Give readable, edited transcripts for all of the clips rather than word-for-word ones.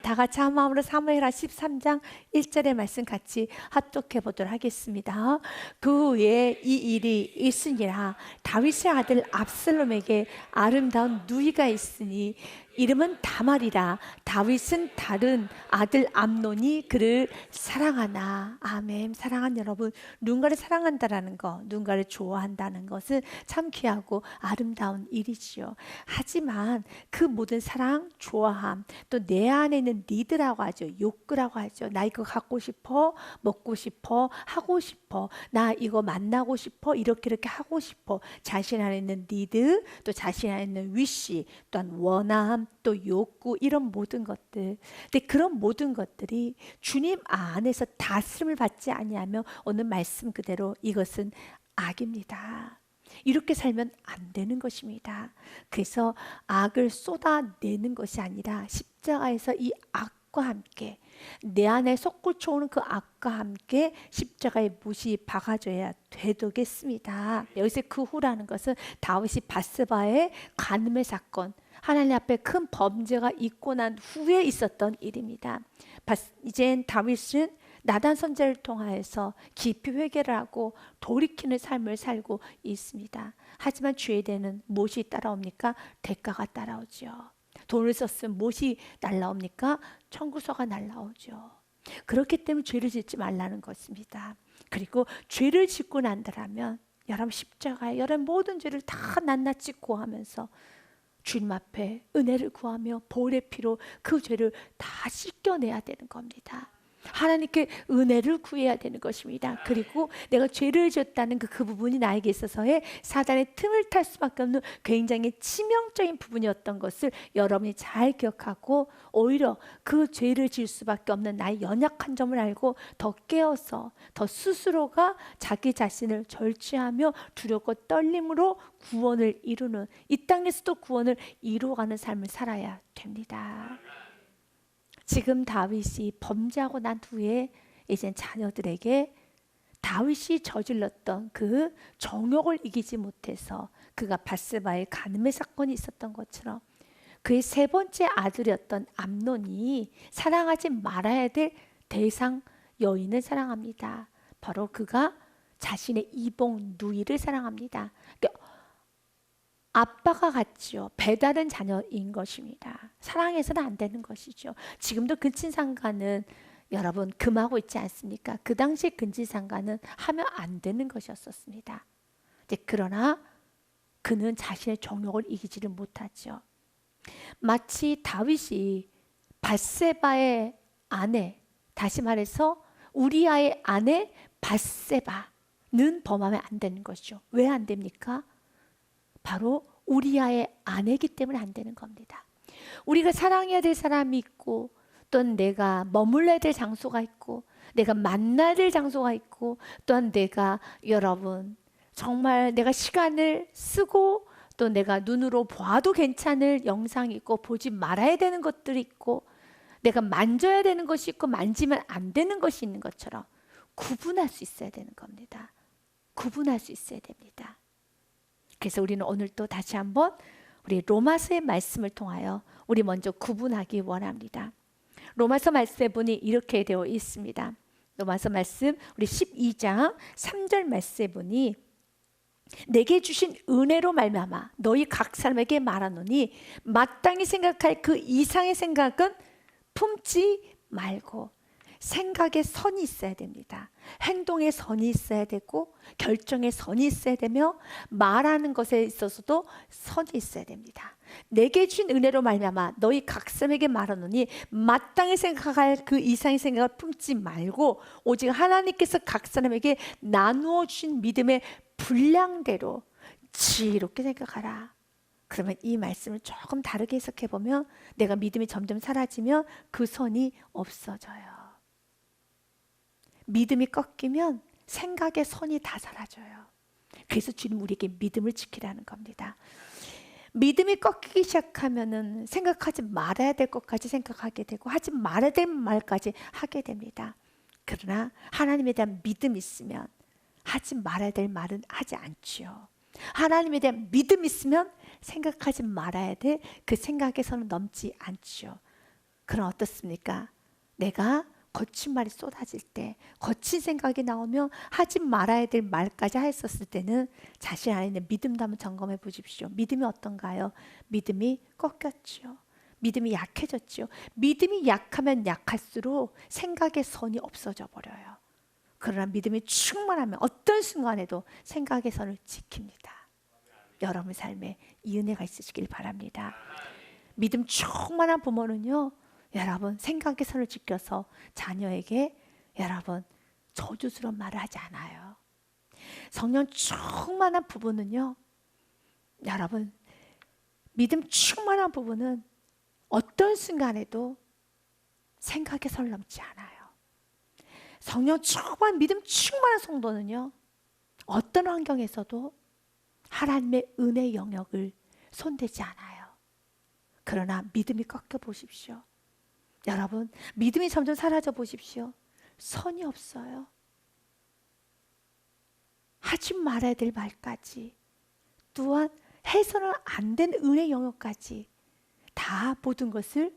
다 같이 한 마음으로 사무엘하 13장 1절의 말씀 같이 합독해 보도록 하겠습니다. 그 후에 이 일이 있으니라. 다윗의 아들 압살롬에게 아름다운 누이가 있으니 이름은 다말이라. 다윗은 다른 아들 암논이 그를 사랑하나. 아멘. 사랑하는 여러분, 누군가를 사랑한다라는 것, 누군가를 좋아한다는 것은 참 귀하고 아름다운 일이지요. 하지만 그 모든 사랑, 좋아함, 또 내 안에 있는 니드라고 하죠. 욕구라고 하죠. 나 이거 갖고 싶어, 먹고 싶어, 하고 싶어, 나 이거 만나고 싶어, 이렇게 하고 싶어. 자신 안에 있는 니드, 또 자신 안에 있는 위시, 또한 원함, 또 욕구, 이런 모든 것들. 근데 그런 모든 것들이 주님 안에서 다스림을 받지 아니하면 오늘 말씀 그대로 이것은 악입니다. 이렇게 살면 안 되는 것입니다. 그래서 악을 쏟아내는 것이 아니라 십자가에서 이 악과 함께, 내 안에 솟구쳐오는 그 악과 함께 십자가에 못이 박아줘야 되겠습니다. 여기서 그 후라는 것은 다윗이 밧세바의 간음의 사건, 하나님 앞에 큰 범죄가 있고 난 후에 있었던 일입니다. 이젠 다윗은 나단 선지자를 통하여서 깊이 회개를 하고 돌이키는 삶을 살고 있습니다. 하지만 죄에 대한 무엇이 따라옵니까? 대가가 따라오죠. 돈을 썼으면 무엇이 날라옵니까? 청구서가 날라오죠. 그렇기 때문에 죄를 짓지 말라는 것입니다. 그리고 죄를 짓고 난다라면 여러분 십자가에 여러분 모든 죄를 다 낱낱이 고하면서 주님 앞에 은혜를 구하며 보혈의 피로 그 죄를 다 씻겨내야 되는 겁니다. 하나님께 은혜를 구해야 되는 것입니다. 그리고 내가 죄를 지었다는 그 부분이 나에게 있어서의 사단의 틈을 탈 수밖에 없는 굉장히 치명적인 부분이었던 것을 여러분이 잘 기억하고 오히려 그 죄를 지을 수밖에 없는 나의 연약한 점을 알고 더 깨어서 더 스스로가 자기 자신을 절제하며 두렵고 떨림으로 구원을 이루는, 이 땅에서도 구원을 이루어가는 삶을 살아야 됩니다. 지금 다윗이 범죄하고 난 후에 이제 자녀들에게 다윗이 저질렀던 그 정욕을 이기지 못해서 그가 밧세바의 간음의 사건이 있었던 것처럼 그의 세 번째 아들이었던 암논이 사랑하지 말아야 될 대상 여인을 사랑합니다. 바로 그가 자신의 이복 누이를 사랑합니다. 그러니까 아빠가 같지요. 배다른 자녀인 것입니다. 사랑해서는 안 되는 것이죠. 지금도 근친상간은 여러분 금하고 있지 않습니까? 그 당시 근친상간은 하면 안 되는 것이었습니다. 그러나 그는 자신의 정욕을 이기지를 못하죠. 마치 다윗이 밧세바의 아내, 다시 말해서 우리아의 아내 밧세바는 범하면 안 되는 것이죠. 왜 안 됩니까? 바로 우리아의 아내이기 때문에 안 되는 겁니다. 우리가 사랑해야 될 사람이 있고, 또한 내가 머물러야 될 장소가 있고, 내가 만나야 될 장소가 있고, 또한 내가 여러분 정말 내가 시간을 쓰고 또 내가 눈으로 봐도 괜찮을 영상이 있고 보지 말아야 되는 것들이 있고, 내가 만져야 되는 것이 있고 만지면 안 되는 것이 있는 것처럼 구분할 수 있어야 되는 겁니다. 구분할 수 있어야 됩니다. 그래서 우리는 오늘 또 다시 한번 우리 로마서의 말씀을 통하여 우리 먼저 구분하기 원합니다. 로마서 말씀에 보니 이렇게 되어 있습니다. 로마서 말씀 우리 12장 3절 말씀에 보니 내게 주신 은혜로 말미암아 너희 각 사람에게 말하노니 마땅히 생각할 그 이상의 생각은 품지 말고. 생각에 선이 있어야 됩니다. 행동에 선이 있어야 되고 결정에 선이 있어야 되며 말하는 것에 있어서도 선이 있어야 됩니다. 내게 준 은혜로 말미암아 너희 각 사람에게 말하노니 마땅히 생각할 그 이상의 생각을 품지 말고 오직 하나님께서 각 사람에게 나누어 주신 믿음의 분량대로 지혜롭게 생각하라. 그러면 이 말씀을 조금 다르게 해석해 보면 내가 믿음이 점점 사라지면 그 선이 없어져요. 믿음이 꺾이면 생각의 선이 다 사라져요. 그래서 주님 우리에게 믿음을 지키라는 겁니다. 믿음이 꺾이기 시작하면은 생각하지 말아야 될 것까지 생각하게 되고 하지 말아야 될 말까지 하게 됩니다. 그러나 하나님에 대한 믿음이 있으면 하지 말아야 될 말은 하지 않지요. 하나님에 대한 믿음이 있으면 생각하지 말아야 될 그 생각에서는 넘지 않지요. 그럼 어떻습니까? 내가 거친 말이 쏟아질 때, 거친 생각이 나오면 하지 말아야 될 말까지 했었을 때는 자신 안에 있는 믿음도 한번 점검해 보십시오. 믿음이 어떤가요? 믿음이 꺾였죠. 믿음이 약해졌죠. 믿음이 약하면 약할수록 생각의 선이 없어져 버려요. 그러나 믿음이 충만하면 어떤 순간에도 생각의 선을 지킵니다. 여러분 삶에 이 은혜가 있으시길 바랍니다. 믿음 충만한 부모는요, 여러분 생각의 선을 지켜서 자녀에게 여러분 저주스러운 말을 하지 않아요. 성령 충만한 부부는요, 여러분 믿음 충만한 부부는 어떤 순간에도 생각의 선을 넘지 않아요. 성령 충만, 믿음 충만한 성도는요, 어떤 환경에서도 하나님의 은혜 영역을 손대지 않아요. 그러나 믿음이 꺾여 보십시오. 여러분 믿음이 점점 사라져 보십시오. 선이 없어요. 하지 말아야 될 말까지, 또한 해서는 안 된 은혜 영역까지 다 모든 것을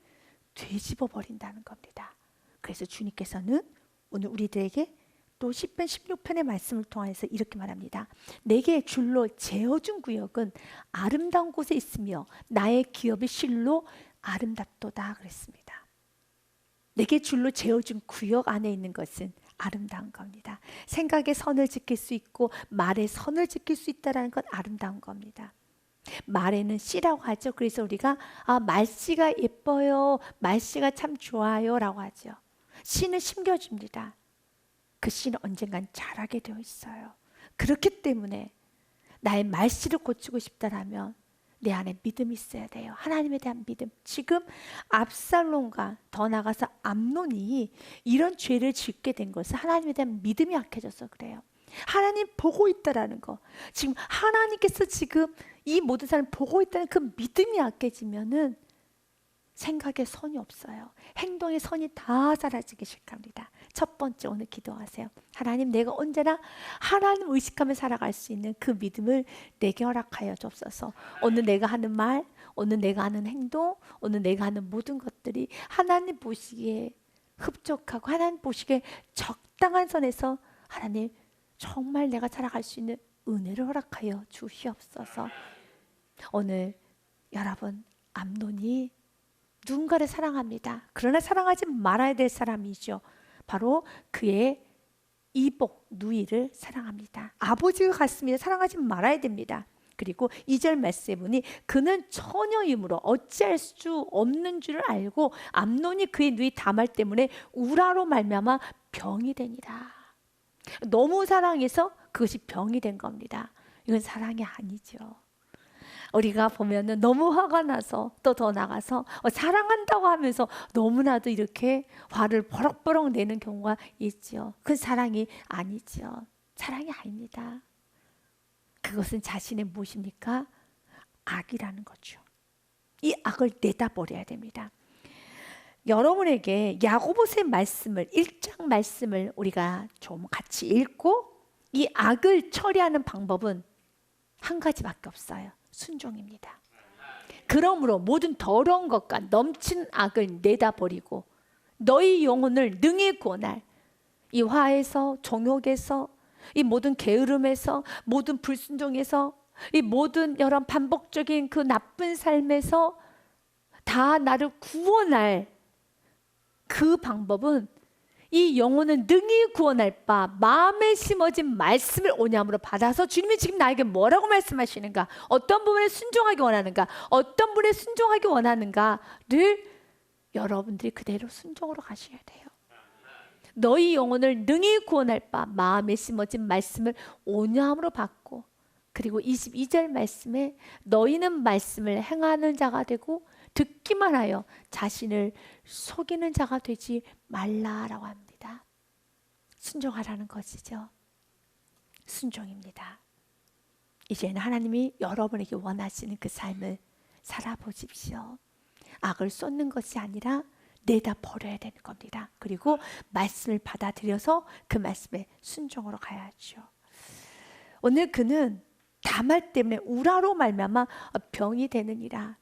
뒤집어 버린다는 겁니다. 그래서 주님께서는 오늘 우리들에게 또 시편 16편의 말씀을 통해서 이렇게 말합니다. 내게 줄로 재어준 구역은 아름다운 곳에 있으며 나의 기업이 실로 아름답도다 그랬습니다. 내게 줄로 재어준 구역 안에 있는 것은 아름다운 겁니다. 생각의 선을 지킬 수 있고 말의 선을 지킬 수 있다는 건 아름다운 겁니다. 말에는 씨라고 하죠. 그래서 우리가 말씨가 예뻐요, 말씨가 참 좋아요 라고 하죠. 씨는 심겨줍니다. 그 씨는 언젠간 자라게 되어 있어요. 그렇기 때문에 나의 말씨를 고치고 싶다라면 내 안에 믿음이 있어야 돼요. 하나님에 대한 믿음. 지금 압살롬과 더 나아가서 암논이 이런 죄를 짓게 된 것은 하나님에 대한 믿음이 약해져서 그래요. 하나님 보고 있다라는 거, 지금 하나님께서 지금 이 모든 사람을 보고 있다는 그 믿음이 약해지면은 생각에 선이 없어요. 행동의 선이 다 사라지기 시작합니다. 첫 번째, 오늘 기도하세요. 하나님, 내가 언제나 하나님 의식하며 살아갈 수 있는 그 믿음을 내게 허락하여 주옵소서. 오늘 내가 하는 말, 오늘 내가 하는 행동, 오늘 내가 하는 모든 것들이 하나님 보시기에 흡족하고 하나님 보시기에 적당한 선에서 하나님 정말 내가 살아갈 수 있는 은혜를 허락하여 주시옵소서. 오늘 여러분, 암논이 누군가를 사랑합니다. 그러나 사랑하지 말아야 될 사람이죠. 바로 그의 이복, 누이를 사랑합니다. 아버지가 같습니다. 사랑하지 말아야 됩니다. 그리고 2절 말씀에 보니 그는 처녀이므로 어찌할 수 없는 줄을 알고 암논이 그의 누이 다말 때문에 우라로 말미암아 병이 되니라. 너무 사랑해서 그것이 병이 된 겁니다. 이건 사랑이 아니죠. 우리가 보면은 너무 화가 나서 또 더 나가서 사랑한다고 하면서 너무나도 이렇게 화를 버럭버럭 내는 경우가 있죠. 그건 사랑이 아니죠. 사랑이 아닙니다. 그것은 자신의 무엇입니까? 악이라는 거죠. 이 악을 내다버려야 됩니다. 여러분에게 야고보서의 말씀을 1장 말씀을 우리가 좀 같이 읽고 이 악을 처리하는 방법은 한 가지밖에 없어요. 순종입니다. 그러므로 모든 더러운 것과 넘치는 악을 내다버리고 너희 영혼을 능히 구원할 이 화에서 정욕에서 이 모든 게으름에서 모든 불순종에서 이 모든 여러 반복적인 그 나쁜 삶에서 다 나를 구원할 그 방법은 이 영혼은 능히 구원할 바 마음에 심어진 말씀을 온유함으로 받아서 주님이 지금 나에게 뭐라고 말씀하시는가, 어떤 부분에 순종하기 원하는가, 어떤 부분에 순종하기 원하는가를 여러분들이 그대로 순종으로 가셔야 돼요. 너희 영혼을 능히 구원할 바 마음에 심어진 말씀을 온유함으로 받고, 그리고 22절 말씀에 너희는 말씀을 행하는 자가 되고 듣기만 하여 자신을 속이는 자가 되지 말라라고 합니다. 순종하라는 것이죠. 순종입니다. 이제는 하나님이 여러분에게 원하시는 그 삶을 살아보십시오. 악을 쏟는 것이 아니라 내다 버려야 되는 겁니다. 그리고 말씀을 받아들여서 그 말씀에 순종으로 가야죠. 오늘 그는 다말 때문에 우라로 말미암아 병이 되느니라.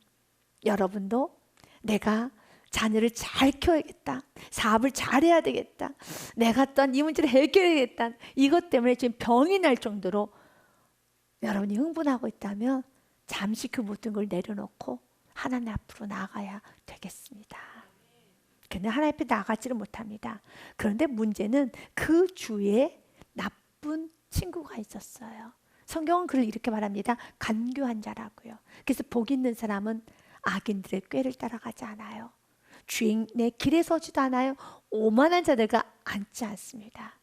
여러분도 내가 자녀를 잘 키워야겠다. 사업을 잘해야 되겠다. 내가 또한 이 문제를 해결해야겠다. 이것 때문에 지금 병이 날 정도로 여러분이 흥분하고 있다면 잠시 그 모든 걸 내려놓고 하나님 앞으로 나아가야 되겠습니다. 근데 하나님 앞에 나가지를 못합니다. 그런데 문제는 그 주위에 나쁜 친구가 있었어요. 성경은 그를 이렇게 말합니다. 간교한 자라고요. 그래서 복 있는 사람은 악인들의 꾀를 따라가지 않아요. 주인의 길에 서지도 않아요. 오만한 자들과 앉지 않습니다.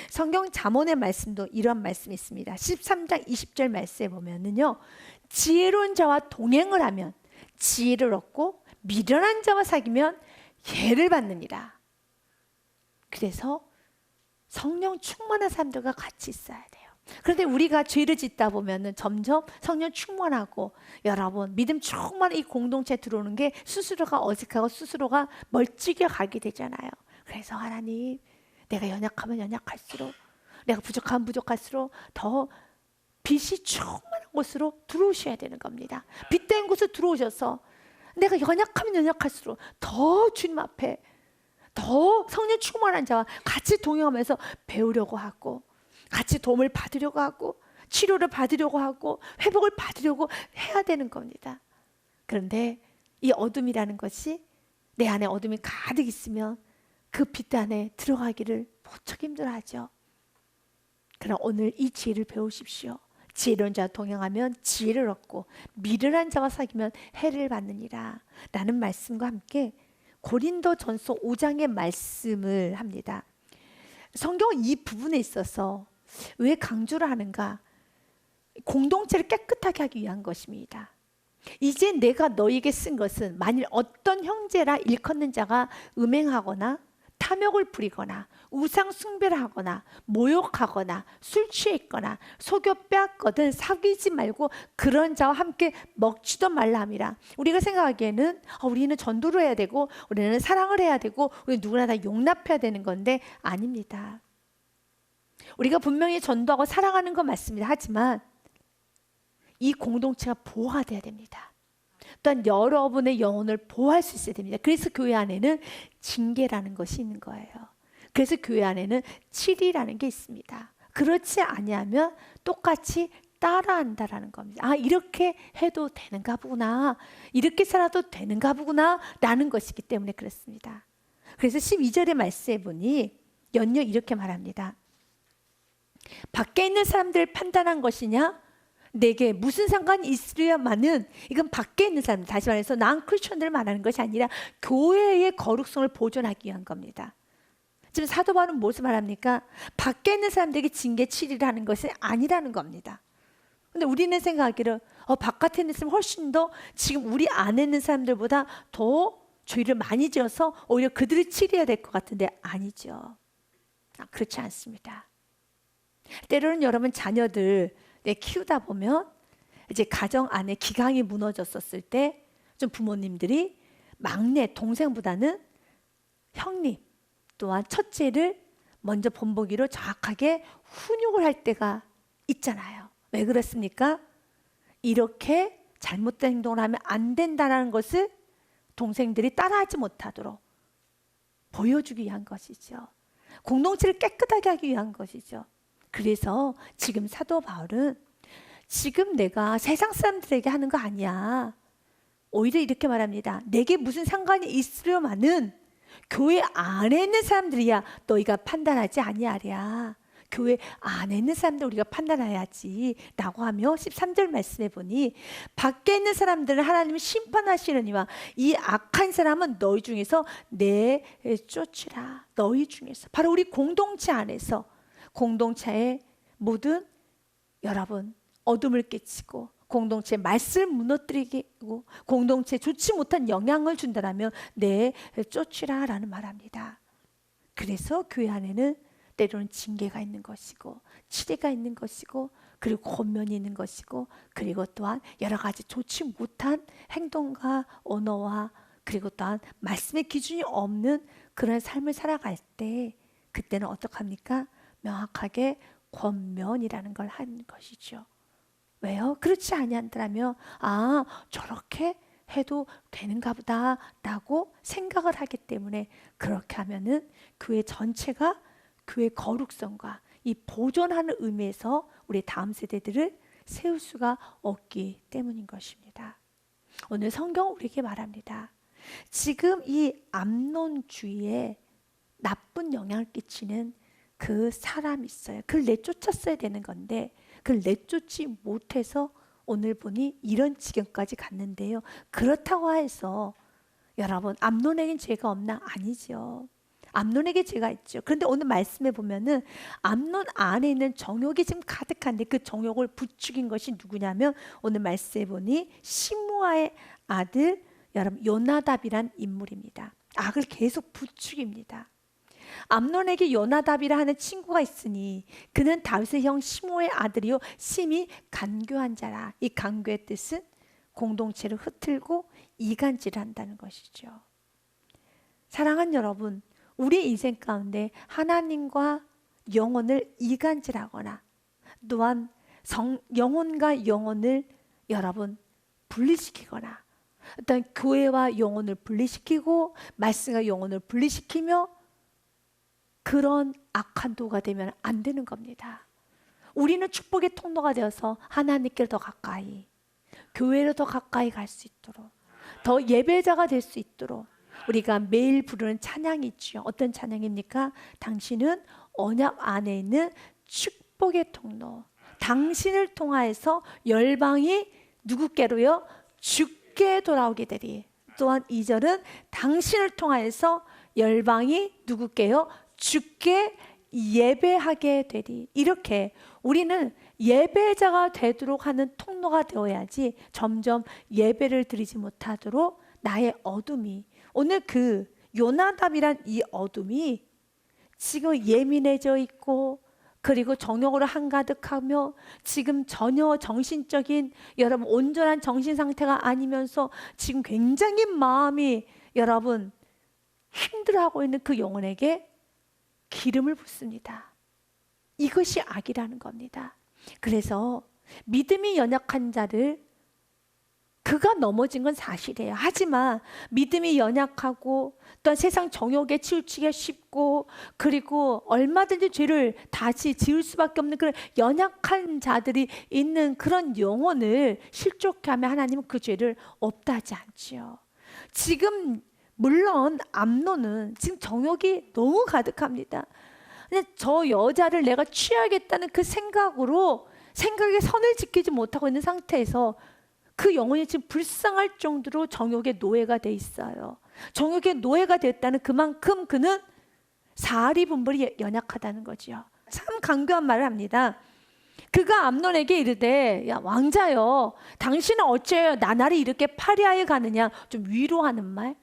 성경 잠언의 말씀도 이런 말씀이 있습니다. 13장 20절 말씀에 보면은요, 지혜로운 자와 동행을 하면 지혜를 얻고 미련한 자와 사귀면 해를 받느니라. 그래서 성령 충만한 사람들과 같이 있어야 돼요. 그런데 우리가 죄를 짓다 보면은 점점 성령 충만하고 여러분 믿음 충만한 이 공동체에 들어오는 게 스스로가 어색하고 스스로가 멀찍이 가게 되잖아요. 그래서 하나님, 내가 연약하면 연약할수록, 내가 부족하면 부족할수록 더 빛이 충만한 곳으로 들어오셔야 되는 겁니다. 빛된 곳에 들어오셔서 내가 연약하면 연약할수록 더 주님 앞에 더 성령 충만한 자와 같이 동행하면서 배우려고 하고, 같이 도움을 받으려고 하고, 치료를 받으려고 하고, 회복을 받으려고 해야 되는 겁니다. 그런데 이 어둠이라는 것이, 내 안에 어둠이 가득 있으면 그 빛 안에 들어가기를 무척 힘들어하죠. 그럼 오늘 이 지혜를 배우십시오. 지혜로운 자와 동행하면 지혜를 얻고 미련한 자와 사귀면 해를 받느니라 라는 말씀과 함께 고린도전서 5장의 말씀을 합니다. 성경은 이 부분에 있어서 왜 강조를 하는가? 공동체를 깨끗하게 하기 위한 것입니다. 이제 내가 너에게 쓴 것은 만일 어떤 형제라 일컫는 자가 음행하거나 탐욕을 부리거나 우상 숭배를 하거나 모욕하거나 술 취해 있거나 속여 빼앗거든 사귀지 말고 그런 자와 함께 먹지도 말라 함이라. 우리가 생각하기에는 우리는 전도를 해야 되고 우리는 사랑을 해야 되고 우리 누구나 다 용납해야 되는 건데 아닙니다. 우리가 분명히 전도하고 사랑하는 건 맞습니다. 하지만 이 공동체가 보호가 돼야 됩니다. 또한 여러분의 영혼을 보호할 수 있어야 됩니다. 그래서 교회 안에는 징계라는 것이 있는 거예요. 그래서 교회 안에는 치리라는 게 있습니다. 그렇지 아니하면 똑같이 따라한다라는 겁니다. 아, 이렇게 해도 되는가 보구나, 이렇게 살아도 되는가 보구나 라는 것이기 때문에 그렇습니다. 그래서 12절의 말씀에 보니 연이어 이렇게 말합니다. 밖에 있는 사람들을 판단한 것이냐? 내게 무슨 상관이 있으려마는, 이건 밖에 있는 사람들, 다시 말해서 난 크리스천들을 말하는 것이 아니라 교회의 거룩성을 보존하기 위한 겁니다. 지금 사도 바울은 무엇을 말합니까? 밖에 있는 사람들에게 징계 치리를 하는 것이 아니라는 겁니다. 근데 우리는 생각하기를 바깥에 있는 사람 훨씬 더 지금 우리 안에 있는 사람들보다 더 죄를 많이 지어서 오히려 그들을 치료해야 될 것 같은데 아니죠. 그렇지 않습니다. 때로는 여러분 자녀들 키우다 보면 이제 가정 안에 기강이 무너졌었을 때 좀 부모님들이 막내 동생보다는 형님 또한 첫째를 먼저 본보기로 정확하게 훈육을 할 때가 있잖아요. 왜 그렇습니까? 이렇게 잘못된 행동을 하면 안 된다는 것을 동생들이 따라하지 못하도록 보여주기 위한 것이죠. 공동체를 깨끗하게 하기 위한 것이죠. 그래서 지금 사도 바울은 지금 내가 세상 사람들에게 하는 거 아니야. 오히려 이렇게 말합니다. 내게 무슨 상관이 있으려마는 교회 안에 있는 사람들이야 너희가 판단하지 아니하랴. 교회 안에 있는 사람들 우리가 판단해야지 라고 하며 13절 말씀해 보니 밖에 있는 사람들은 하나님이 심판하시려니와 이 악한 사람은 너희 중에서 내쫓으라. 너희 중에서, 바로 우리 공동체 안에서, 공동체의 모든 여러분 어둠을 끼치고 공동체 말씀을 무너뜨리고 공동체에 좋지 못한 영향을 준다라면 내쫓으라 라는 말합니다. 그래서 교회 안에는 때로는 징계가 있는 것이고 치리가 있는 것이고 그리고 권면이 있는 것이고 그리고 또한 여러 가지 좋지 못한 행동과 언어와 그리고 또한 말씀의 기준이 없는 그런 삶을 살아갈 때 그때는 어떡합니까? 명확하게 권면이라는 걸 하는 것이죠. 왜요? 그렇지 아니한다면 저렇게 해도 되는가 보다라고 생각을 하기 때문에 그렇게 하면은 교회 전체가 교회 거룩성과 이 보존하는 의미에서 우리 다음 세대들을 세울 수가 없기 때문인 것입니다. 오늘 성경 우리에게 말합니다. 지금 이 암논주의에 나쁜 영향을 끼치는 그 사람이 있어요. 그를 내쫓았어야 되는 건데 그를 내쫓지 못해서 오늘 보니 이런 지경까지 갔는데요. 그렇다고 해서 여러분 암논에겐 죄가 없나? 아니죠. 암논에게 죄가 있죠. 그런데 오늘 말씀에 보면은 암논 안에 있는 정욕이 지금 가득한데 그 정욕을 부추긴 것이 누구냐면 오늘 말씀에 보니 시므아의 아들 여러분 요나답이란 인물입니다. 악을 계속 부추깁니다. 암논에게 요나답이라 하는 친구가 있으니 그는 다윗의 형 시므아의 아들이요 심히 간교한 자라. 이 간교의 뜻은 공동체를 흐트고 이간질을 한다는 것이죠. 사랑하는 여러분, 우리 인생 가운데 하나님과 영혼을 이간질하거나 또한 영혼과 영혼을 여러분 분리시키거나 어떤 교회와 영혼을 분리시키고 말씀과 영혼을 분리시키며 그런 악한 도가 되면 안 되는 겁니다. 우리는 축복의 통로가 되어서 하나님께 더 가까이, 교회로 더 가까이 갈 수 있도록, 더 예배자가 될 수 있도록 우리가 매일 부르는 찬양이 있죠. 어떤 찬양입니까? 당신은 언약 안에 있는 축복의 통로. 당신을 통하여서 열방이 누구께로요? 주께 돌아오게 되리. 또한 2절은 당신을 통하여서 열방이 누구께요? 주께 예배하게 되리. 이렇게 우리는 예배자가 되도록 하는 통로가 되어야지 점점 예배를 드리지 못하도록 나의 어둠이, 오늘 그 요나답이란 이 어둠이 지금 예민해져 있고 그리고 정욕으로 한가득하며 지금 전혀 정신적인 여러분 온전한 정신 상태가 아니면서 지금 굉장히 마음이 여러분 힘들어하고 있는 그 영혼에게 기름을 붓습니다. 이것이 악이라는 겁니다. 그래서 믿음이 연약한 자를 그가 넘어진 건 사실이에요. 하지만 믿음이 연약하고 또한 세상 정욕에 치우치기가 쉽고 그리고 얼마든지 죄를 다시 지을 수밖에 없는 그런 연약한 자들이 있는 그런 영혼을 실족케 하면 하나님은 그 죄를 없다 하지 않지요. 지금 물론 암논은 지금 정욕이 너무 가득합니다. 그냥 저 여자를 내가 취하겠다는 그 생각에 선을 지키지 못하고 있는 상태에서 그 영혼이 지금 불쌍할 정도로 정욕의 노예가 돼 있어요. 정욕의 노예가 됐다는 그만큼 그는 사리 분별이 연약하다는 거지요. 참 강교한 말을 합니다. 그가 암논에게 이르되 야 왕자여 당신은 어찌하여 나날이 이렇게 파리하여 가느냐. 좀 위로하는 말.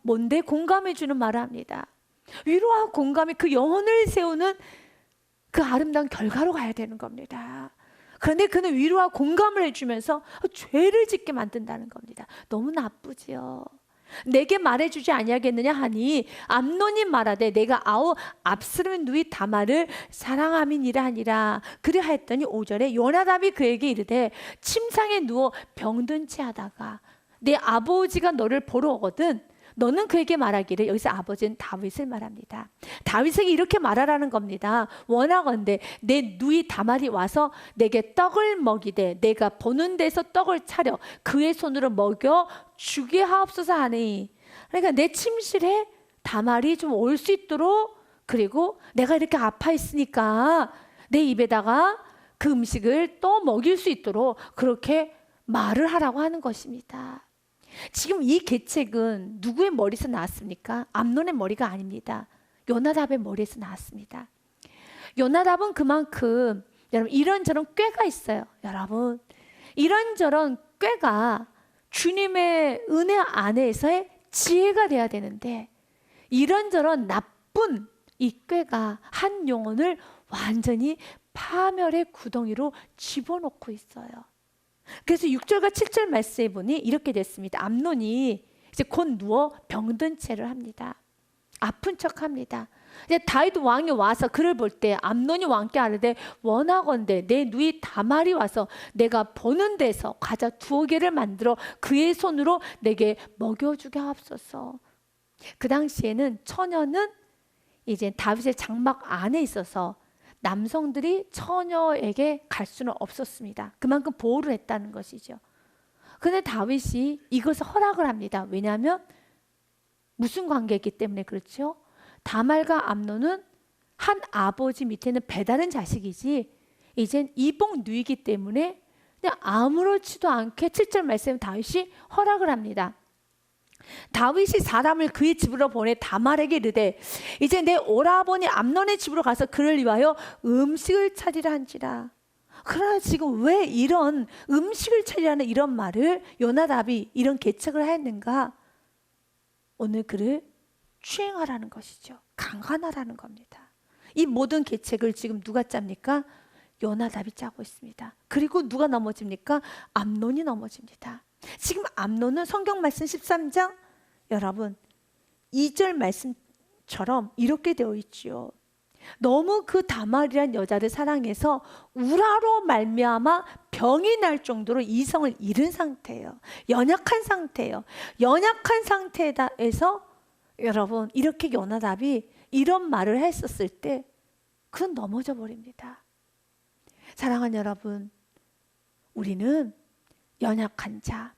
뭔데 공감해 주는 말을 합니다. 위로와 공감이 그 영혼을 세우는 그 아름다운 결과로 가야 되는 겁니다. 그런데 그는 위로와 공감을 해주면서 죄를 짓게 만든다는 겁니다. 너무 나쁘지요. 내게 말해주지 아니하겠느냐 하니 암논이 말하되 내가 압살롬의 누이 다말을 사랑함이니라 하니라. 그리하였더니 5절에 요나답이 그에게 이르되 침상에 누워 병든 채 하다가 내 아버지가 너를 보러 오거든 너는 그에게 말하기를, 여기서 아버지는 다윗을 말합니다. 다윗에게 이렇게 말하라는 겁니다. 원하건대 내 누이 다말이 와서 내게 떡을 먹이되 내가 보는 데서 떡을 차려 그의 손으로 먹여 주게 하옵소서 하니. 그러니까 내 침실에 다말이 좀 올 수 있도록, 그리고 내가 이렇게 아파 있으니까 내 입에다가 그 음식을 또 먹일 수 있도록 그렇게 말을 하라고 하는 것입니다. 지금 이 계책은 누구의 머리에서 나왔습니까? 암논의 머리가 아닙니다. 요나답의 머리에서 나왔습니다. 요나답은 그만큼 여러분 이런저런 꾀가 있어요. 여러분 이런저런 꾀가 주님의 은혜 안에서의 지혜가 돼야 되는데 이런저런 나쁜 이 꾀가 한 영혼을 완전히 파멸의 구덩이로 집어넣고 있어요. 그래서 6절과 7절 말씀에 보니 이렇게 됐습니다. 암논이 이제 곧 누워 병든 채를 합니다. 아픈 척합니다. 이제 다윗 왕이 와서 그를 볼 때 암논이 왕께 아뢰되 원하건대 내 누이 다말이 와서 내가 보는 데서 과자 2개를 만들어 그의 손으로 내게 먹여주게 하옵소서. 그 당시에는 처녀는 이제 다윗의 장막 안에 있어서 남성들이 처녀에게 갈 수는 없었습니다. 그만큼 보호를 했다는 것이죠. 그런데 다윗이 이것을 허락을 합니다. 왜냐하면 무슨 관계이기 때문에 그렇죠? 다말과 암논은 한 아버지 밑에는 배다른 자식이지 이젠 이복 누이기 때문에 그냥 아무렇지도 않게 7절 말씀 다윗이 허락을 합니다. 다윗이 사람을 그의 집으로 보내 다말에게 이르되 이제 내 오라버니 암논의 집으로 가서 그를 위하여 음식을 차리라 한지라. 그러나 지금 왜 이런 음식을 차리라는 이런 말을 요나답이 이런 계책을 하였는가? 오늘 그를 추행하라는 것이죠. 강간하라는 겁니다. 이 모든 계책을 지금 누가 짭니까? 요나답이 짜고 있습니다. 그리고 누가 넘어집니까? 암논이 넘어집니다. 지금 암논은 성경 말씀 13장 여러분 2절 말씀처럼 이렇게 되어 있지요. 너무 그 다말이란 여자를 사랑해서 우라로 말미암아 병이 날 정도로 이성을 잃은 상태예요. 연약한 상태예요. 연약한 상태에서 여러분 이렇게 요나답이 이런 말을 했었을 때 그건 넘어져 버립니다. 사랑하는 여러분, 우리는 연약한 자,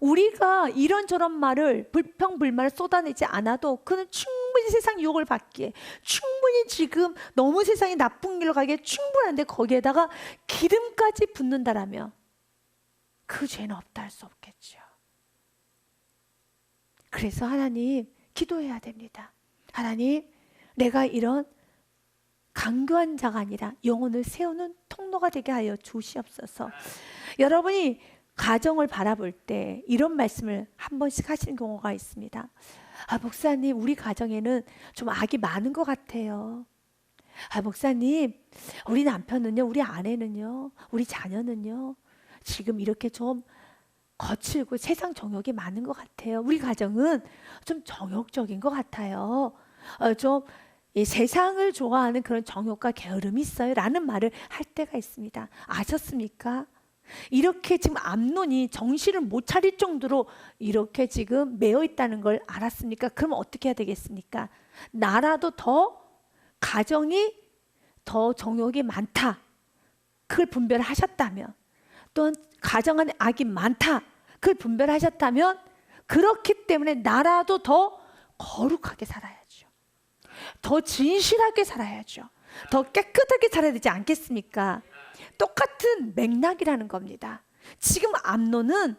우리가 이런저런 말을 불평불만을 쏟아내지 않아도 그는 충분히 세상 유혹을 받기에 충분히 지금 너무 세상이 나쁜 길로 가기에 충분한데 거기에다가 기름까지 붓는다라면 그 죄는 없다 할 수 없겠죠. 그래서 하나님 기도해야 됩니다. 하나님, 내가 이런 강교한 자가 아니라 영혼을 세우는 통로가 되게 하여 주시옵소서. 여러분이 가정을 바라볼 때 이런 말씀을 한 번씩 하시는 경우가 있습니다. 목사님, 우리 가정에는 좀 악이 많은 것 같아요. 목사님, 우리 남편은요, 우리 아내는요, 우리 자녀는요, 지금 이렇게 좀 거칠고 세상 정욕이 많은 것 같아요. 우리 가정은 좀 정욕적인 것 같아요. 좀 이 세상을 좋아하는 그런 정욕과 게으름이 있어요 라는 말을 할 때가 있습니다. 아셨습니까? 이렇게 지금 암논이 정신을 못 차릴 정도로 이렇게 지금 매여 있다는 걸 알았습니까? 그럼 어떻게 해야 되겠습니까? 나라도 더 가정이 더 정욕이 많다, 그걸 분별하셨다면, 또한 가정 안에 악이 많다, 그걸 분별하셨다면, 그렇기 때문에 나라도 더 거룩하게 살아야죠. 더 진실하게 살아야죠. 더 깨끗하게 살아야 되지 않겠습니까? 똑같은 맥락이라는 겁니다. 지금 암논은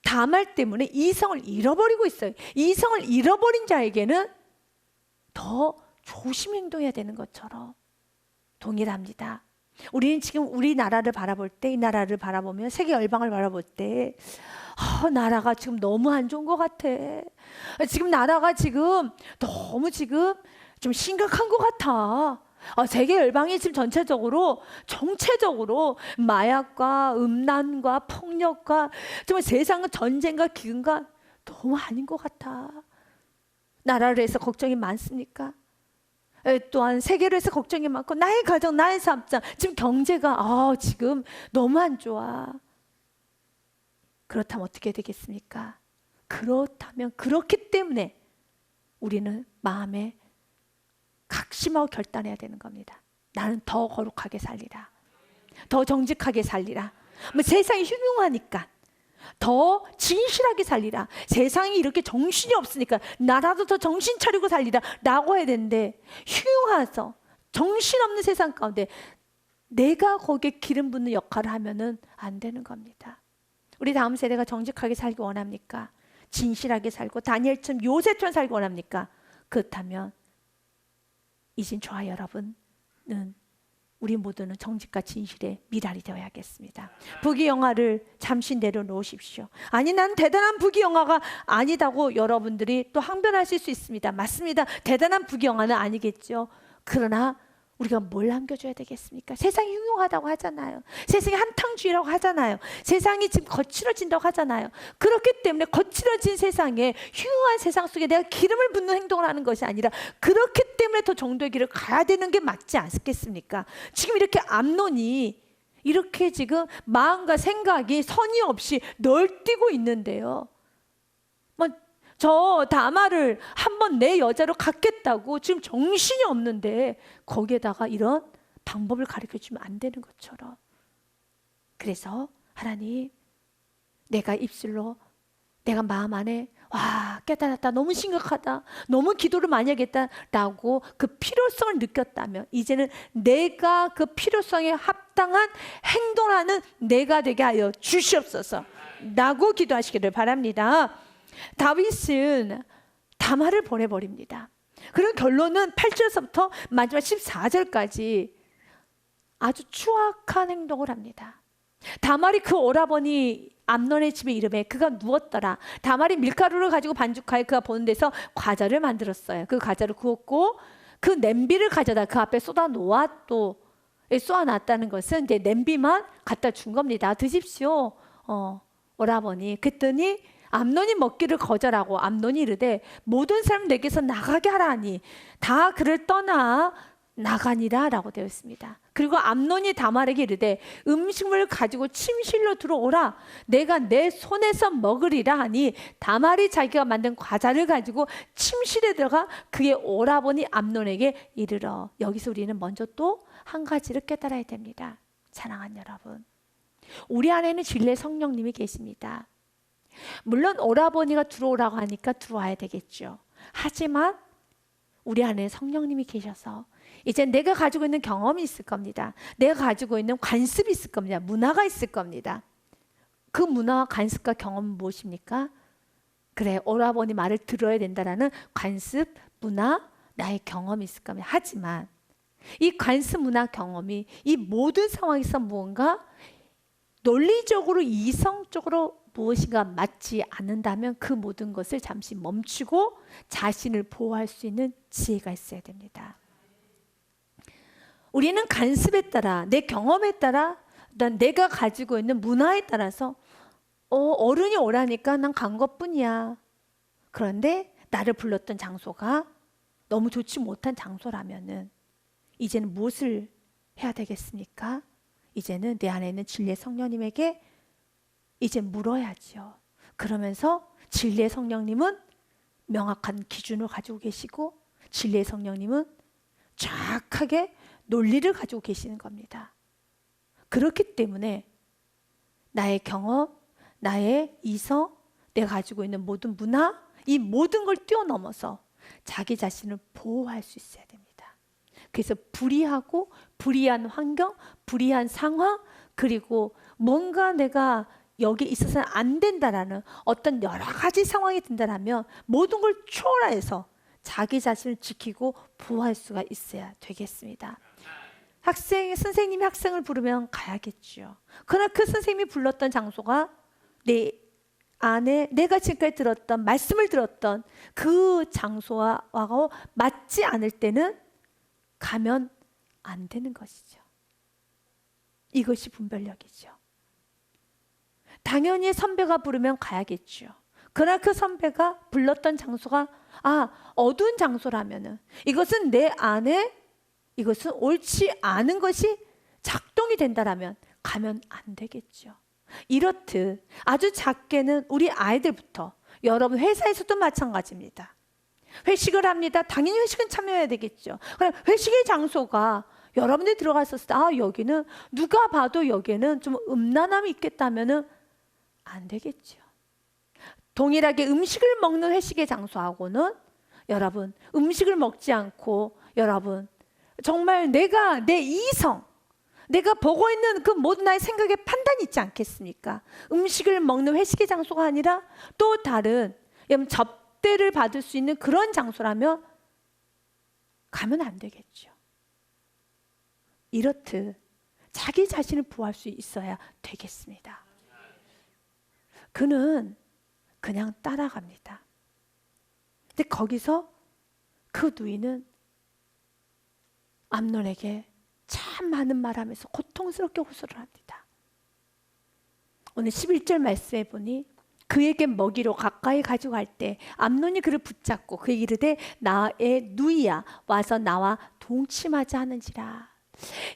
다말 때문에 이성을 잃어버리고 있어요. 이성을 잃어버린 자에게는 더 조심 행동해야 되는 것처럼 동일합니다. 우리는 지금 우리나라를 바라볼 때, 이 나라를 바라보면, 세계 열방을 바라볼 때 나라가 지금 너무 안 좋은 것 같아. 지금 나라가 지금 너무 지금 좀 심각한 것 같아. 세계 열방이 지금 전체적으로 정체적으로 마약과 음란과 폭력과 정말 세상은 전쟁과 기근과 너무 아닌 것 같아. 나라를 해서 걱정이 많습니까? 또한 세계를 해서 걱정이 많고 나의 가정, 나의 삶장, 지금 경제가 지금 너무 안 좋아. 그렇다면 어떻게 되겠습니까? 그렇다면 그렇기 때문에 우리는 마음에 각심하고 결단해야 되는 겁니다. 나는 더 거룩하게 살리라, 더 정직하게 살리라. 세상이 흉흉하니까 더 진실하게 살리라. 세상이 이렇게 정신이 없으니까 나라도 더 정신 차리고 살리라 라고 해야 되는데, 흉흉해서 정신없는 세상 가운데 내가 거기에 기름 붓는 역할을 하면은 안 되는 겁니다. 우리 다음 세대가 정직하게 살기 원합니까? 진실하게 살고 다니엘처럼 요셉처럼 살기 원합니까? 그렇다면 이젠 저와 여러분은, 우리 모두는 정직과 진실의 미랄이 되어야겠습니다. 부귀영화를 잠시 내려놓으십시오. 아니, 난 대단한 부귀영화가 아니다고 여러분들이 또 항변하실 수 있습니다. 맞습니다. 대단한 부귀영화는 아니겠죠. 그러나 우리가 뭘 남겨줘야 되겠습니까? 세상이 흉흉하다고 하잖아요. 세상이 한탕주의라고 하잖아요. 세상이 지금 거칠어진다고 하잖아요. 그렇기 때문에 거칠어진 세상에, 흉흉한 세상 속에 내가 기름을 붓는 행동을 하는 것이 아니라 그렇기 때문에 더 정도의 길을 가야 되는 게 맞지 않겠습니까? 지금 이렇게 암논이 이렇게 지금 마음과 생각이 선이 없이 널뛰고 있는데요. 저 다말을 한번 내 여자로 갖겠다고 지금 정신이 없는데 거기에다가 이런 방법을 가르쳐주면 안 되는 것처럼. 그래서 하나님, 내가 입술로, 내가 마음 안에 와 깨달았다, 너무 심각하다, 너무 기도를 많이 하겠다라고 그 필요성을 느꼈다면 이제는 내가 그 필요성에 합당한 행동하는 내가 되게 하여 주시옵소서 라고 기도하시기를 바랍니다. 다윗은 다말을 보내버립니다. 그리고 결론은 8절서부터 마지막 14절까지 아주 추악한 행동을 합니다. 다말이 그 오라버니 암논의 집에 이름에 그가 누웠더라. 다말이 밀가루를 가지고 반죽하여 그가 보는 데서 과자를 만들었어요. 그 과자를 구웠고 그 냄비를 가져다 그 앞에 쏟아 놓아 또 쏘아놨다는 것은 이제 냄비만 갖다 준 겁니다. 드십시오, 오라버니. 그랬더니 암논이 먹기를 거절하고 암논이 이르되 모든 사람 내게서 나가게 하라 하니 다 그를 떠나 나가니라 라고 되어 있습니다. 그리고 암논이 다말에게 이르되 음식물을 가지고 침실로 들어오라, 내가 내 손에서 먹으리라 하니 다말이 자기가 만든 과자를 가지고 침실에 들어가 그의 오라버니 암논에게 이르러. 여기서 우리는 먼저 또 한 가지를 깨달아야 됩니다. 사랑하는 여러분, 우리 안에는 진리의 성령님이 계십니다. 물론 오라버니가 들어오라고 하니까 들어와야 되겠죠. 하지만 우리 안에 성령님이 계셔서 이제 내가 가지고 있는 경험이 있을 겁니다. 내가 가지고 있는 관습이 있을 겁니다. 문화가 있을 겁니다. 그 문화와 관습과 경험은 무엇입니까? 그래, 오라버니 말을 들어야 된다라는 관습, 문화, 나의 경험이 있을 겁니다. 하지만 이 관습, 문화, 경험이 이 모든 상황에서 무언가 논리적으로, 이성적으로 무엇인가 맞지 않는다면 그 모든 것을 잠시 멈추고 자신을 보호할 수 있는 지혜가 있어야 됩니다. 우리는 관습에 따라, 내 경험에 따라, 내가 가지고 있는 문화에 따라서 어른이 오라니까 난 간 것뿐이야. 그런데 나를 불렀던 장소가 너무 좋지 못한 장소라면은 이제는 무엇을 해야 되겠습니까? 이제는 내 안에 있는 진리의 성령님에게 이제 물어야죠. 그러면서 진리의 성령님은 명확한 기준을 가지고 계시고 진리의 성령님은 정확하게 논리를 가지고 계시는 겁니다. 그렇기 때문에 나의 경험, 나의 이성, 내가 가지고 있는 모든 문화, 이 모든 걸 뛰어넘어서 자기 자신을 보호할 수 있어야 됩니다. 그래서 불이하고 불이한 환경, 불이한 상황, 그리고 뭔가 내가 여기 있어서는 안 된다라는 어떤 여러 가지 상황이 든다라면 모든 걸 초월해서 자기 자신을 지키고 보호할 수가 있어야 되겠습니다. 선생님이 학생을 부르면 가야겠죠. 그러나 그 선생님이 불렀던 장소가 내 안에 내가 지금까지 들었던 말씀을 들었던 그 장소와 맞지 않을 때는 가면 안 되는 것이죠. 이것이 분별력이죠. 당연히 선배가 부르면 가야겠죠. 그러나 그 선배가 불렀던 장소가 어두운 장소라면은 이것은 내 안에 이것은 옳지 않은 것이 작동이 된다라면 가면 안 되겠죠. 이렇듯 아주 작게는 우리 아이들부터, 여러분 회사에서도 마찬가지입니다. 회식을 합니다. 당연히 회식은 참여해야 되겠죠. 그럼 회식의 장소가 여러분들이 들어갔었을 때 여기는 누가 봐도 여기는 좀 음란함이 있겠다면은 안 되겠죠. 동일하게 음식을 먹는 회식의 장소하고는 여러분 음식을 먹지 않고 여러분 정말 내가 내 이성, 내가 보고 있는 그 모든 나의 생각에 판단이 있지 않겠습니까? 음식을 먹는 회식의 장소가 아니라 또 다른 접대를 받을 수 있는 그런 장소라면 가면 안 되겠죠. 이렇듯 자기 자신을 보호할 수 있어야 되겠습니다. 그는 그냥 따라갑니다. 근데 거기서 그 누이는 암논에게 참 많은 말하면서 고통스럽게 호소를 합니다. 오늘 11절 말씀에 보니 그에게 먹이로 가까이 가지고 갈 때 암논이 그를 붙잡고 그에게 이르되 나의 누이야 와서 나와 동침하자 하는지라.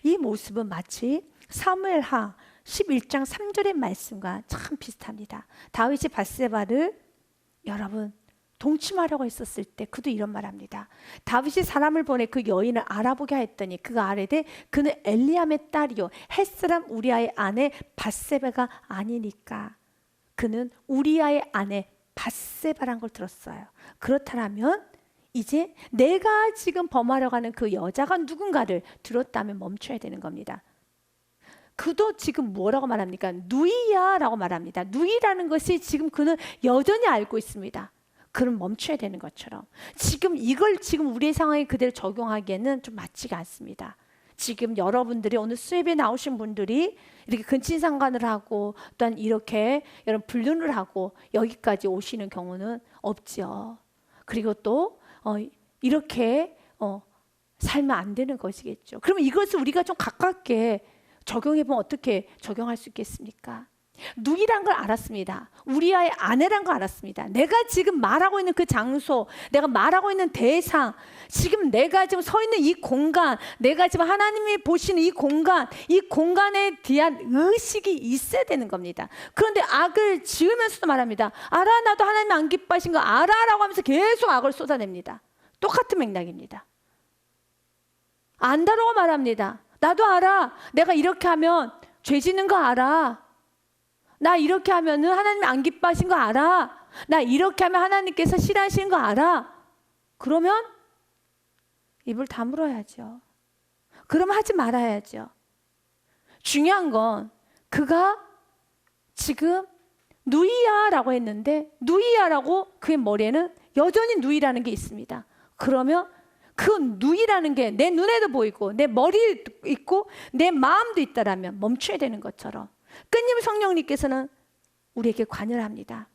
이 모습은 마치 사무엘하 11장 3절의 말씀과 참 비슷합니다. 다윗이 밧세바를 여러분 동침하려고 했었을 때 그도 이런 말합니다. 다윗이 사람을 보내 그 여인을 알아보게 했더니 그가 아뢰되 그는 엘리암의 딸이요 햇사람 우리아의 아내 밧세바가 아니니까. 그는 우리아의 아내 밧세바란 걸 들었어요. 그렇다면 이제 내가 지금 범하려고 하는 그 여자가 누군가를 들었다면 멈춰야 되는 겁니다. 그도 지금 뭐라고 말합니까? 누이야 라고 말합니다. 누이라는 것이 지금 그는 여전히 알고 있습니다. 그럼 멈춰야 되는 것처럼 지금 이걸 지금 우리의 상황에 그대로 적용하기에는 좀 맞지가 않습니다. 지금 여러분들이 오늘 수업에 나오신 분들이 이렇게 근친상간을 하고 또한 이렇게 여러분 불륜을 하고 여기까지 오시는 경우는 없죠. 그리고 또 이렇게 살면 안 되는 것이겠죠. 그러면 이것을 우리가 좀 가깝게 적용해보면 어떻게 적용할 수 있겠습니까? 누이란 걸 알았습니다. 우리아의 아내란 걸 알았습니다. 내가 지금 말하고 있는 그 장소, 내가 말하고 있는 대상, 지금 내가 지금 서 있는 이 공간, 내가 지금 하나님이 보시는 이 공간에 대한 의식이 있어야 되는 겁니다. 그런데 악을 지으면서도 말합니다. 알아, 나도 하나님 안 기뻐하신 거 알아 라고 하면서 계속 악을 쏟아냅니다. 똑같은 맥락입니다. 안다라고 말합니다. 나도 알아. 내가 이렇게 하면 죄 짓는 거 알아. 나 이렇게 하면은 하나님 안 기뻐하신 거 알아. 나 이렇게 하면 하나님께서 싫어하시는 거 알아. 그러면 입을 다물어야죠. 그러면 하지 말아야죠. 중요한 건 그가 지금 누이야라고 했는데 누이야라고 그의 머리에는 여전히 누이라는 게 있습니다. 그러면 그 누이라는 게 내 눈에도 보이고 내 머리에 있고 내 마음도 있다라면 멈춰야 되는 것처럼 끊임 성령님께서는 우리에게 관여를 합니다.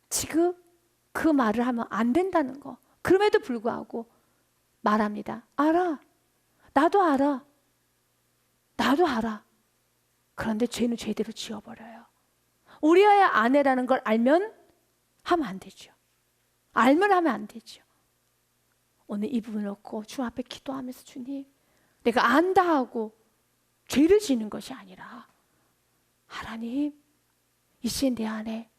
지금 그 말을 하면 안 된다는 거. 그럼에도 불구하고 말합니다. 알아. 나도 알아. 나도 알아. 그런데 죄는 죄대로 지어버려요. 우리아의 아내라는 걸 알면 하면 안 되죠. 알면 하면 안 되죠. 오늘 이 부분을 놓고 주 앞에 기도하면서 주님, 내가 안다 하고 죄를 지는 것이 아니라 하나님, 이 시간 내 안에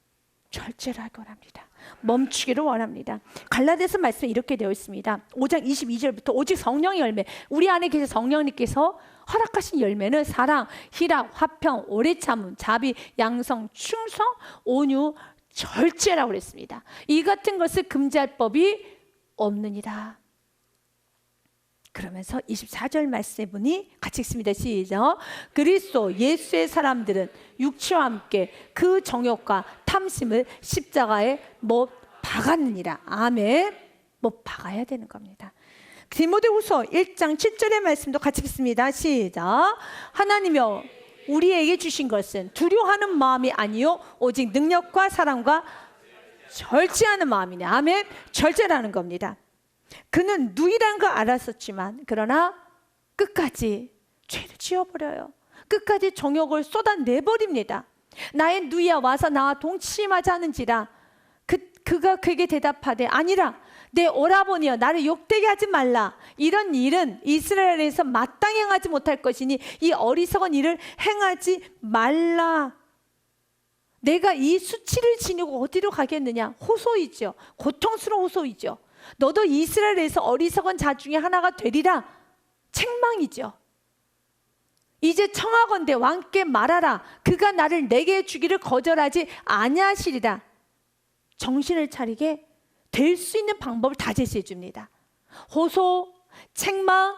절제를 하기 원합니다. 멈추기를 원합니다. 갈라디아서 말씀에 이렇게 되어 있습니다. 5장 22절부터 오직 성령의 열매, 우리 안에 계신 성령님께서 허락하신 열매는 사랑, 희락, 화평, 오래 참음, 자비, 양성, 충성, 온유, 절제라고 그랬습니다. 이 같은 것을 금지할 법이 없느니라. 그러면서 24절 말씀해 보니 같이 읽습니다. 시작. 그리스도 예수의 사람들은 육체와 함께 그 정욕과 탐심을 십자가에 못 박았느니라. 아멘. 못 박아야 되는 겁니다. 디모데후서 1장 7절의 말씀도 같이 읽습니다. 시작. 하나님이여 우리에게 주신 것은 두려워하는 마음이 아니요 오직 능력과 사랑과 절제하는 마음이네. 아멘. 절제라는 겁니다. 그는 누이란 걸 알았었지만 그러나 끝까지 죄를 지어버려요. 끝까지 정욕을 쏟아내버립니다. 나의 누이야 와서 나와 동침하자 하는지라. 그가 그에게 대답하되 아니라 내 오라버니여 나를 욕되게 하지 말라. 이런 일은 이스라엘에서 마땅히 행하지 못할 것이니 이 어리석은 일을 행하지 말라. 내가 이 수치를 지니고 어디로 가겠느냐. 호소이죠. 고통스러운 호소이죠. 너도 이스라엘에서 어리석은 자 중에 하나가 되리라. 책망이죠. 이제 청하건대 왕께 말하라. 그가 나를 내게 주기를 거절하지 아니하시리라. 정신을 차리게 될 수 있는 방법을 다 제시해 줍니다. 호소, 책망,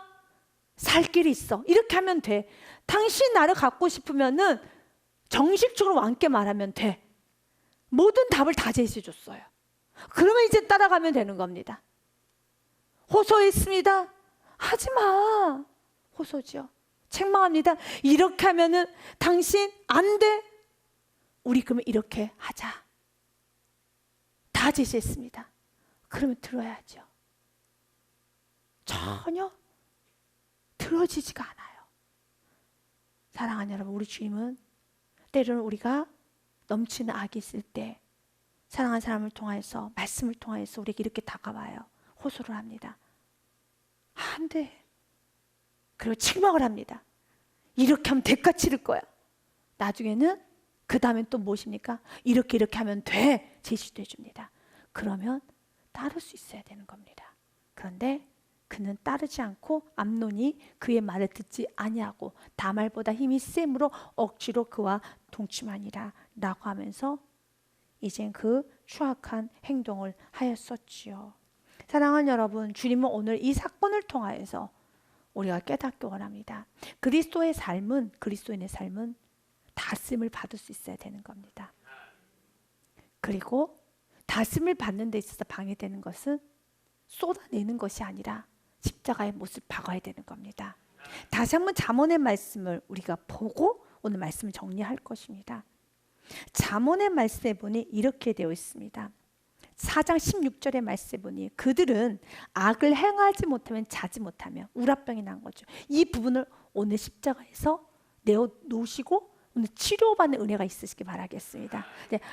살 길이 있어. 이렇게 하면 돼. 당신 나를 갖고 싶으면은 정식적으로 왕께 말하면 돼. 모든 답을 다 제시해 줬어요. 그러면 이제 따라가면 되는 겁니다. 호소했습니다. 하지 마. 호소죠. 책망합니다. 이렇게 하면은 당신 안 돼. 우리 그러면 이렇게 하자. 다 제시했습니다. 그러면 들어야죠. 전혀 들어지지가 않아요. 사랑하는 여러분, 우리 주님은 때로는 우리가 넘치는 악이 있을 때 사랑하는 사람을 통하여서, 말씀을 통하여서 우리에게 이렇게 다가와요. 호소를 합니다. 안 돼. 그리고 책망을 합니다. 이렇게 하면 대가 치를 거야. 나중에는 그 다음엔 또 무엇입니까? 이렇게 하면 돼. 제시도 해줍니다. 그러면 따를 수 있어야 되는 겁니다. 그런데 그는 따르지 않고 암논이 그의 말을 듣지 아니하고 다말보다 힘이 셈으로 억지로 그와 동침하니라 라고 하면서 이젠 그 추악한 행동을 하였었지요. 사랑하는 여러분, 주님은 오늘 이 사건을 통하여서 우리가 깨닫기 원합니다. 그리스도인의 삶은 다스림을 받을 수 있어야 되는 겁니다. 그리고 다스림을 받는 데 있어서 방해되는 것은 쏟아내는 것이 아니라 십자가의 못을 박아야 되는 겁니다. 다시 한번 잠언의 말씀을 우리가 보고 오늘 말씀을 정리할 것입니다. 잠언의 말씀에 보니 이렇게 되어 있습니다. 4장 16절의 말씀에 보니 그들은 악을 행하지 못하면 자지 못하며 우라병이 난 거죠. 이 부분을 오늘 십자가에서 내어 놓으시고 오늘 치료받는 은혜가 있으시기 바라겠습니다.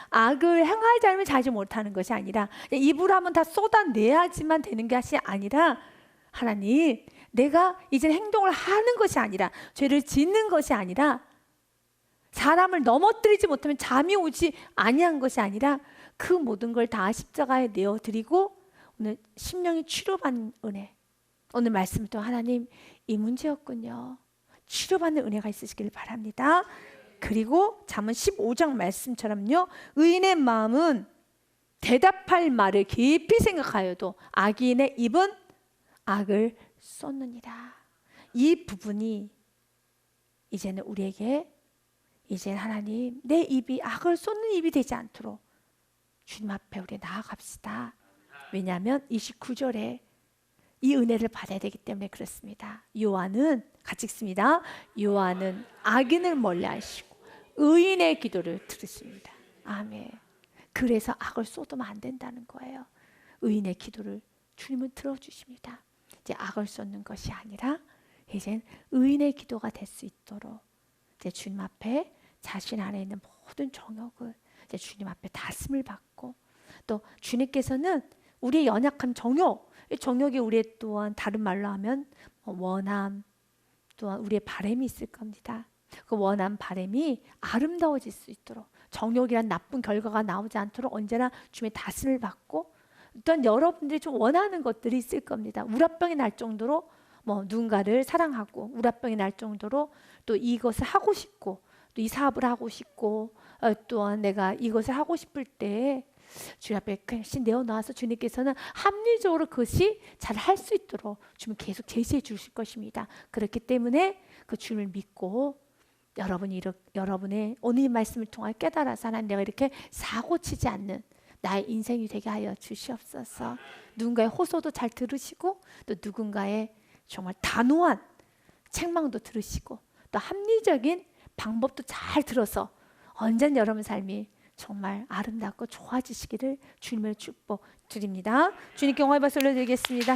악을 행하지 않으면 자지 못하는 것이 아니라 입으로 하면 다 쏟아내야지만 되는 것이 아니라 하나님, 내가 이제 행동을 하는 것이 아니라 죄를 짓는 것이 아니라 사람을 넘어뜨리지 못하면 잠이 오지 아니한 것이 아니라 그 모든 걸 다 십자가에 내어드리고 오늘 심령이 치료받는 은혜, 오늘 말씀을 통해 하나님 이 문제였군요. 치료받는 은혜가 있으시길 바랍니다. 그리고 잠언 15장 말씀처럼요, 의인의 마음은 대답할 말을 깊이 생각하여도 악인의 입은 악을 쏟느니라. 이 부분이 이제는 우리에게 이제 하나님, 내 입이 악을 쏟는 입이 되지 않도록 주님 앞에 우리 나아갑시다. 왜냐하면 29절에 이 은혜를 받아야 되기 때문에 그렇습니다. 요한은 같이 읽습니다. 요한은 악인을 멀리하시고 의인의 기도를 들으십니다. 아멘. 그래서 악을 쏟으면 안 된다는 거예요. 의인의 기도를 주님은 들어주십니다. 이제 악을 쏟는 것이 아니라 이젠 의인의 기도가 될 수 있도록 이제 주님 앞에 자신 안에 있는 모든 정욕을 이제 주님 앞에 다스림을 받고, 또 주님께서는 우리의 연약한 정욕이 우리의 또한 다른 말로 하면 원함, 또한 우리의 바람이 있을 겁니다. 그 원함, 바람이 아름다워질 수 있도록, 정욕이란 나쁜 결과가 나오지 않도록 언제나 주님의 다스림을 받고, 또한 여러분들이 좀 원하는 것들이 있을 겁니다. 우라병이 날 정도로 누군가를 사랑하고, 우라병이 날 정도로 또 이것을 하고 싶고, 또 이 사업을 하고 싶고, 또한 내가 이것을 하고 싶을 때 주님 앞에 내어놔서 주님께서는 합리적으로 그것이 잘 할 수 있도록 주님 계속 제시해 주실 것입니다. 그렇기 때문에 그 주님을 믿고 여러분의 오늘 이 말씀을 통해 깨달아서 하나님, 내가 이렇게 사고치지 않는 나의 인생이 되게 하여 주시옵소서. 누군가의 호소도 잘 들으시고, 또 누군가의 정말 단호한 책망도 들으시고, 또 합리적인 방법도 잘 들어서 언제나 여러분 삶이 정말 아름답고 좋아지시기를 주님의 축복 드립니다. 주님께 영광의 박수 올려드리겠습니다.